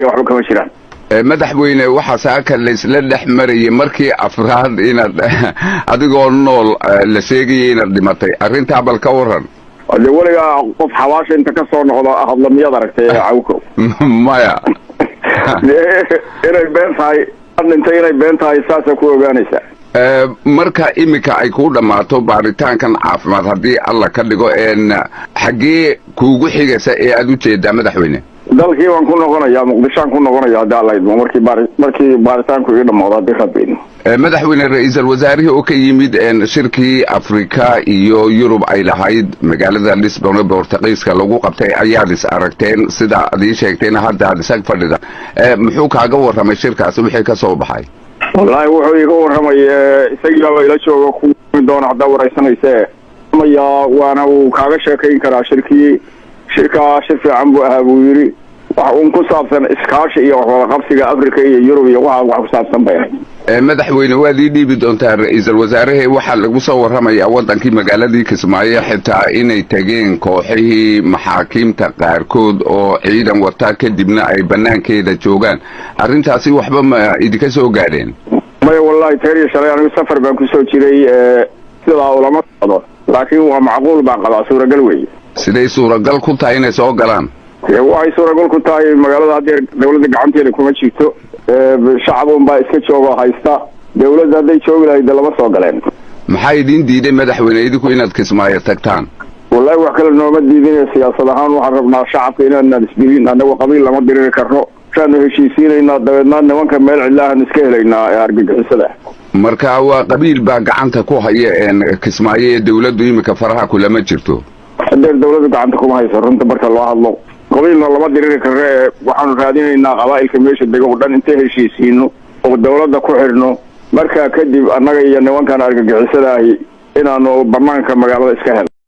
waxba kama jiraan. madaxweyne waxa saaka la isla dhaxmariyay markii afraad inaad adigoo nool la sheegay inaad dhimatay arrinta bal ka waran wali waliga qof xawaasha inta ka soo noqdo hadlamiyada aragtay cawko maya inay been tahay inay been tahay saasa ku ogaanaysa marka imika ay ku dhamaato baaritaankan caafimaad haddii alla ka dhigo xagee kuugu xigaysa ee aad u jeedaa madaxweyne dalkii waan ku noqonayaa muqdishoan ku noqonayaa haddii alla idmo markii baaritaanku iga dhammaado haddii rabbayno madaxweyne ra-iisul wasaarihii oo ka yimid shirkii afrika iyo yurub ay lahayd magaalada lisbon ee boortaqiiska lagu qabtay ayaad is aragteen sida aad ii sheegteen hadda aad isag fadhida muxuu kaaga warramay shirkaasi wixii ka soo baxay wallaahi wuxuu iga warramay isagiibaaba ila jooga ku doona haddaa waraysanayse waana uu kaaga sheekayn karaa shir fiican buu ahaa buu yidhi wax uun ku saabsan iskaashi iyo waxwada qabsiga afrika iyo yurub iyo wax ku saabsan bay ahayd madaxweyne waad ii dhiibi doontaa ra-iisul wasaarahe waxaa lagu soo warramayaa waddankii magaaladii kismaayo xitaa inay tageen kooxihii maxaakiimta qaarkood oo ciidan wata kadibna ay banaankeeda joogaan arrintaasi waxba ma idinka soo gaadheen maya wallaahi teer iyo shalay anigu safar baan kusoo jiray sidaa ulama socdo laakiin waa macquul baan qabaa suuragal weeye siday suuragal ku tahay inay soo galaan waxay suuragal ku tahay magaalada haddee dawladda gacanteeda kuma jirto shacabun baa iska joogo haysta dawladda hadday joogi lahayd lama soo galeen maxaa idin diiday madaxweyne idinku inaad kismaayo tagtaan wallaahi wax kale nooma diidin siyaasad ahaan waxaan rabnaa shacabka inaanaan isdilin annagu qabiil lama diriri karno saanu heshiisiinaynaa dabeedna nimanka meel cidlaahan iska helaynaa ee argagixisada marka waa qabiil baa gacanta ku haya kismaayo ee dawladdu imika faraha kulama jirto hadeer dawladdu gacanta kuma hayso runta marka loo hadlo qabiilna lama diriri karre waxaanu raadinaynaa qabaa'ilka meesha dega oo dhan intay heshiisiino oo dawladda ku xidhno markaa kadib annaga iyo nimankan argagixisada ahi inaanu banaanka magaalada iska helno